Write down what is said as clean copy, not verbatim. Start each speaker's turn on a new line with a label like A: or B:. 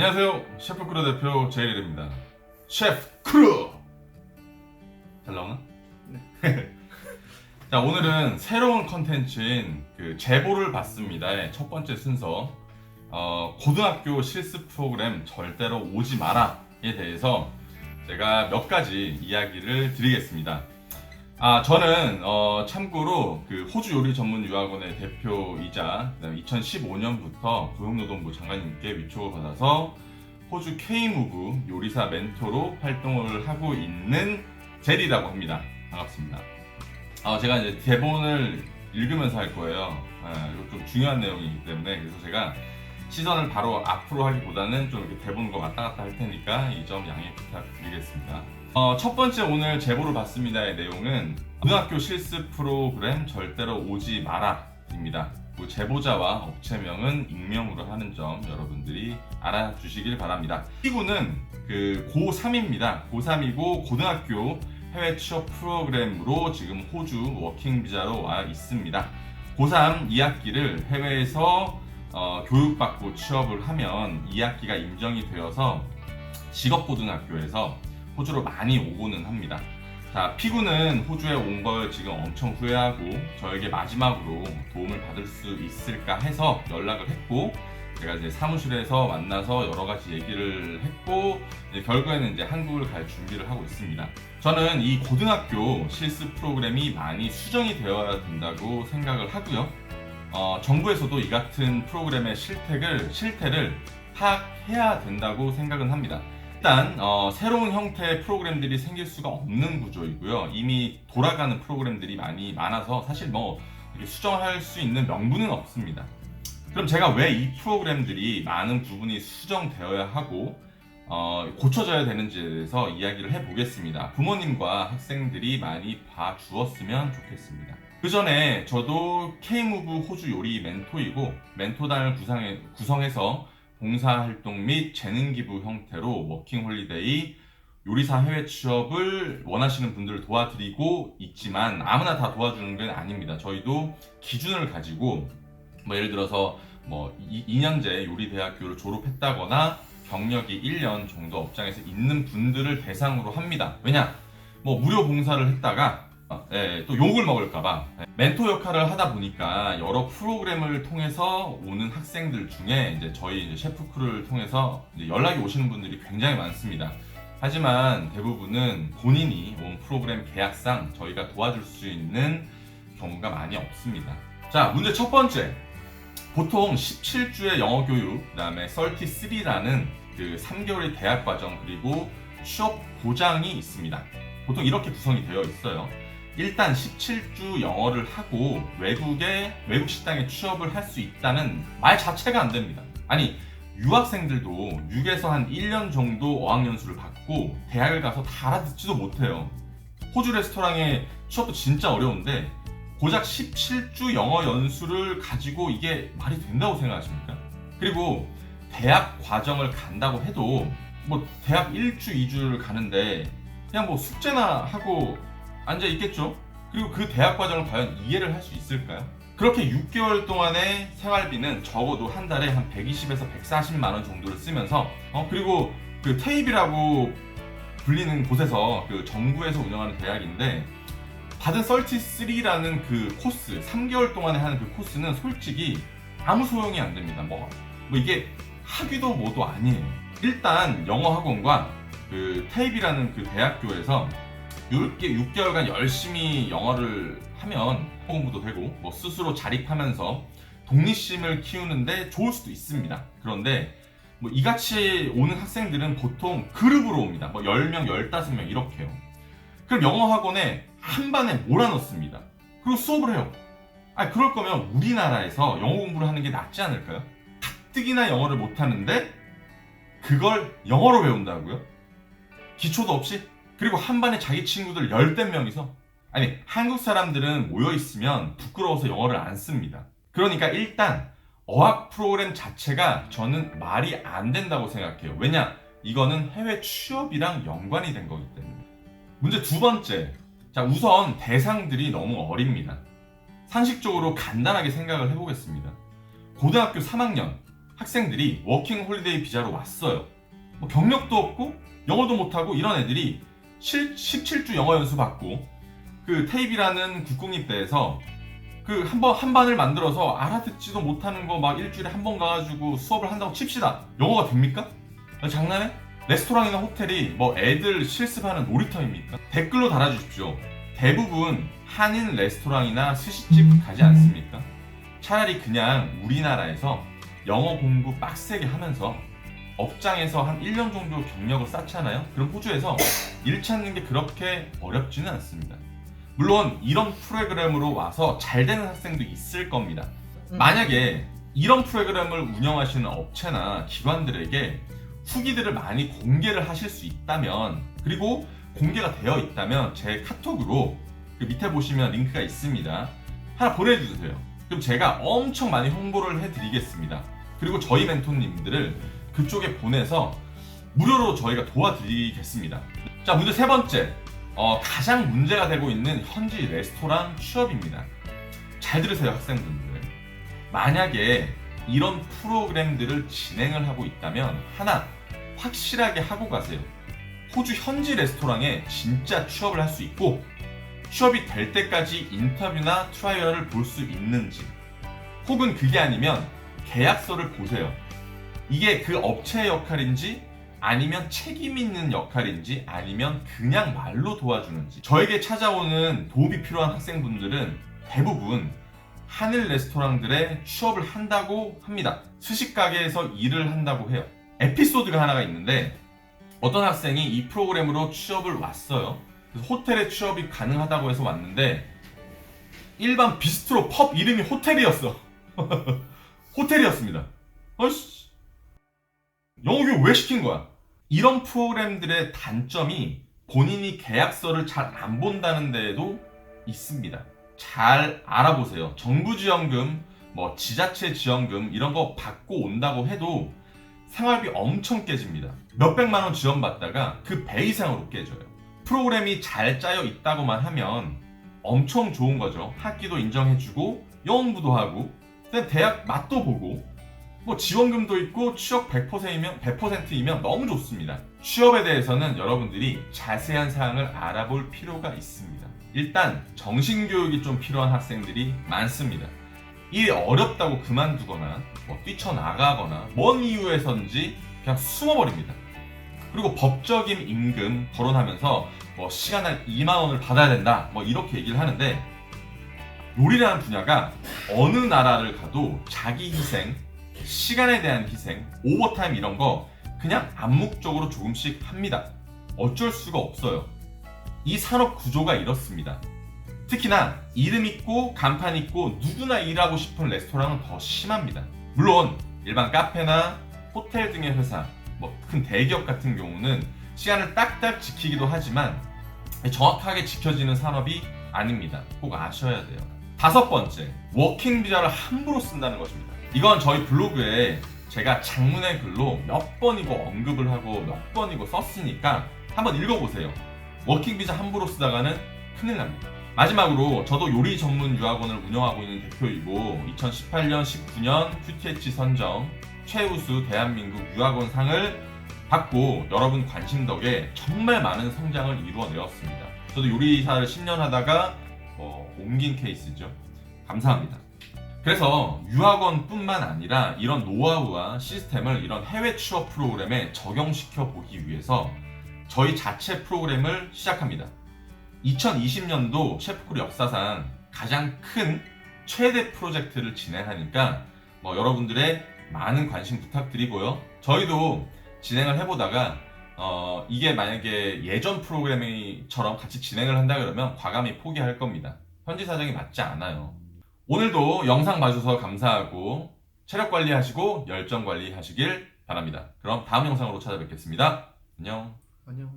A: 안녕하세요. 셰프크루 대표 제일입니다. 셰프크루! 잘 나오나? 네. 자, 오늘은 새로운 컨텐츠인 제보를 받습니다의 첫 번째 순서, 고등학교 실습 프로그램 절대로 오지 마라에 대해서 제가 몇 가지 이야기를 드리겠습니다. 저는 참고로 호주 요리 전문 유학원의 대표이자 2015년부터 고용노동부 장관님께 위촉을 받아서 호주 K무브 요리사 멘토로 활동을 하고 있는 제리라고 합니다. 반갑습니다. 제가 이제 대본을 읽으면서 할 거예요. 이거 좀 중요한 내용이기 때문에, 그래서 제가 시선을 바로 앞으로 하기보다는 좀 이렇게 대본과 왔다 갔다 할 테니까 이 점 양해 부탁드리겠습니다. 첫 번째 오늘 제보를 받습니다의 내용은 고등학교 실습 프로그램 절대로 오지 마라입니다. 제보자와 업체명은 익명으로 하는 점 여러분들이 알아주시길 바랍니다. 피구는 고3입니다. 고3이고 고등학교 해외 취업 프로그램으로 지금 호주 워킹 비자로 와 있습니다. 고3 2학기를 해외에서 교육받고 취업을 하면 2학기가 인정이 되어서 직업고등학교에서 호주로 많이 오고는 합니다. 자, 피구는 호주에 온 걸 지금 엄청 후회하고 저에게 마지막으로 도움을 받을 수 있을까 해서 연락을 했고, 제가 이제 사무실에서 만나서 여러 가지 얘기를 했고, 결국에는 이제 한국을 갈 준비를 하고 있습니다. 저는 이 고등학교 실습 프로그램이 많이 수정이 되어야 된다고 생각을 하고요. 정부에서도 이 같은 프로그램의 실태를 파악해야 된다고 생각은 합니다. 일단 새로운 형태의 프로그램들이 생길 수가 없는 구조이고요. 이미 돌아가는 프로그램들이 많아서 사실 이렇게 수정할 수 있는 명분은 없습니다. 그럼 제가 왜 이 프로그램들이 많은 부분이 수정되어야 하고 고쳐져야 되는지에 대해서 이야기를 해보겠습니다. 부모님과 학생들이 많이 봐주었으면 좋겠습니다. 그 전에 저도 K무브 호주 요리 멘토이고, 멘토단을 구성해서 봉사활동 및 재능기부 형태로 워킹홀리데이, 요리사 해외 취업을 원하시는 분들을 도와드리고 있지만 아무나 다 도와주는 건 아닙니다. 저희도 기준을 가지고 예를 들어서 2년제 요리대학교를 졸업했다거나 경력이 1년 정도 업장에서 있는 분들을 대상으로 합니다. 왜냐? 무료 봉사를 했다가 또 욕을 먹을까봐 멘토 역할을 하다 보니까 여러 프로그램을 통해서 오는 학생들 중에 저희 셰프크루를 통해서 연락이 오시는 분들이 굉장히 많습니다. 하지만 대부분은 본인이 온 프로그램 계약상 저희가 도와줄 수 있는 경우가 많이 없습니다. 자, 문제 첫 번째. 보통 17주의 영어 교육, 그 다음에 33라는 3개월의 대학 과정, 그리고 취업 보장이 있습니다. 보통 이렇게 구성이 되어 있어요. 일단 17주 영어를 하고 외국 식당에 취업을 할 수 있다는 말 자체가 안 됩니다. 아니, 유학생들도 6에서 한 1년 정도 어학연수를 받고 대학을 가서 다 알아듣지도 못해요. 호주 레스토랑에 취업도 진짜 어려운데 고작 17주 영어 연수를 가지고 이게 말이 된다고 생각하십니까? 그리고 대학 과정을 간다고 해도 대학 1주, 2주를 가는데 그냥 숙제나 하고 앉아 있겠죠? 그리고 그 대학 과정을 과연 이해를 할 수 있을까요? 그렇게 6개월 동안의 생활비는 적어도 한 달에 한 120에서 140만 원 정도를 쓰면서 그리고 테이비라고 불리는 곳에서 정부에서 운영하는 대학인데 받은 33라는 코스, 3개월 동안에 하는 코스는 솔직히 아무 소용이 안 됩니다. 이게 학위도 뭐도 아니에요. 일단 영어 학원과 테이비라는 대학교에서 6개월간 열심히 영어를 하면 공부도 되고 스스로 자립하면서 독립심을 키우는데 좋을 수도 있습니다. 그런데 이같이 오는 학생들은 보통 그룹으로 옵니다. 10명, 15명 이렇게요. 그럼 영어 학원에 한 반에 몰아넣습니다. 그리고 수업을 해요. 그럴 거면 우리나라에서 영어 공부를 하는 게 낫지 않을까요? 가뜩이나 영어를 못하는데 그걸 영어로 배운다고요? 기초도 없이? 그리고 한 반에 자기 친구들 10대 명이서? 아니, 한국 사람들은 모여있으면 부끄러워서 영어를 안 씁니다. 그러니까 일단 어학 프로그램 자체가 저는 말이 안 된다고 생각해요. 왜냐? 이거는 해외 취업이랑 연관이 된 거기 때문에. 문제 두 번째. 자, 우선 대상들이 너무 어립니다. 상식적으로 간단하게 생각을 해보겠습니다. 고등학교 3학년, 학생들이 워킹 홀리데이 비자로 왔어요. 뭐 경력도 없고 영어도 못하고 이런 애들이 17주 영어 연수 받고 그 테이비라는 국공립대에서 그 한 반을 만들어서 알아듣지도 못하는 거 막 일주일에 한 번 가가지고 수업을 한다고 칩시다. 영어가 됩니까? 장난해? 레스토랑이나 호텔이 뭐 애들 실습하는 놀이터입니까? 댓글로 달아주십시오. 대부분 한인 레스토랑이나 스시집 가지 않습니까? 차라리 그냥 우리나라에서 영어 공부 빡세게 하면서 업장에서 한 1년 정도 경력을 쌓잖아요? 그럼 호주에서 일 찾는 게 그렇게 어렵지는 않습니다. 물론 이런 프로그램으로 와서 잘 되는 학생도 있을 겁니다. 만약에 이런 프로그램을 운영하시는 업체나 기관들에게 후기들을 많이 공개를 하실 수 있다면, 그리고 공개가 되어 있다면 제 카톡으로 그 밑에 보시면 링크가 있습니다. 하나 보내주세요. 그럼 제가 엄청 많이 홍보를 해드리겠습니다. 그리고 저희 멘토님들을 그쪽에 보내서 무료로 저희가 도와드리겠습니다. 자, 문제 세 번째. 가장 문제가 되고 있는 현지 레스토랑 취업입니다. 잘 들으세요, 학생분들. 만약에 이런 프로그램들을 진행을 하고 있다면 하나 확실하게 하고 가세요. 호주 현지 레스토랑에 진짜 취업을 할 수 있고, 취업이 될 때까지 인터뷰나 트라이얼을 볼 수 있는지, 혹은 그게 아니면 계약서를 보세요. 이게 그 업체의 역할인지, 아니면 책임 있는 역할인지, 아니면 그냥 말로 도와주는지. 저에게 찾아오는 도움이 필요한 학생분들은 대부분 한일 레스토랑들에 취업을 한다고 합니다. 스식 가게에서 일을 한다고 해요. 에피소드가 하나가 있는데, 어떤 학생이 이 프로그램으로 취업을 왔어요. 그래서 호텔에 취업이 가능하다고 해서 왔는데 일반 비스트로 펍 이름이 호텔이었어. 호텔이었습니다. 어이씨, 영어 교육 왜 시킨 거야? 이런 프로그램들의 단점이 본인이 계약서를 잘 안 본다는 데에도 있습니다. 잘 알아보세요. 정부 지원금, 뭐 지자체 지원금 이런 거 받고 온다고 해도 생활비 엄청 깨집니다. 몇백만 원 지원받다가 그 배 이상으로 깨져요. 프로그램이 잘 짜여 있다고만 하면 엄청 좋은 거죠. 학기도 인정해주고 영어공부도 하고 대학 맛도 보고 뭐 지원금도 있고 취업 100%이면 너무 좋습니다. 취업에 대해서는 여러분들이 자세한 사항을 알아볼 필요가 있습니다. 일단 정신교육이 좀 필요한 학생들이 많습니다. 일이 어렵다고 그만두거나 뭐 뛰쳐나가거나 뭔 이유에서인지 그냥 숨어버립니다. 그리고 법적인 임금 거론하면서 뭐 시간 한 2만 원을 받아야 된다 뭐 이렇게 얘기를 하는데, 요리라는 분야가 어느 나라를 가도 자기 희생, 시간에 대한 희생, 오버타임 이런 거 그냥 암묵적으로 조금씩 합니다. 어쩔 수가 없어요. 이 산업 구조가 이렇습니다. 특히나 이름 있고 간판 있고 누구나 일하고 싶은 레스토랑은 더 심합니다. 물론 일반 카페나 호텔 등의 회사, 뭐 큰 대기업 같은 경우는 시간을 딱딱 지키기도 하지만 정확하게 지켜지는 산업이 아닙니다. 꼭 아셔야 돼요. 다섯 번째, 워킹 비자를 함부로 쓴다는 것입니다. 이건 저희 블로그에 제가 장문의 글로 몇 번이고 언급을 하고 몇 번이고 썼으니까 한번 읽어보세요. 워킹 비자 함부로 쓰다가는 큰일 납니다. 마지막으로 저도 요리 전문 유학원을 운영하고 있는 대표이고 2018년, 19년 QTH 선정 최우수 대한민국 유학원 상을 받고 여러분 관심 덕에 정말 많은 성장을 이루어내었습니다. 저도 요리사를 10년 하다가 옮긴 케이스죠. 감사합니다. 그래서 유학원뿐만 아니라 이런 노하우와 시스템을 이런 해외 취업 프로그램에 적용시켜 보기 위해서 저희 자체 프로그램을 시작합니다. 2020년도 셰프크루 역사상 가장 큰 최대 프로젝트를 진행하니까 여러분들의 많은 관심 부탁드리고요. 저희도 진행을 해보다가 이게 만약에 예전 프로그램처럼 같이 진행을 한다 그러면 과감히 포기할 겁니다. 현지 사정이 맞지 않아요. 오늘도 영상 봐주셔서 감사하고 체력 관리하시고 열정 관리하시길 바랍니다. 그럼 다음 영상으로 찾아뵙겠습니다. 안녕.
B: 안녕.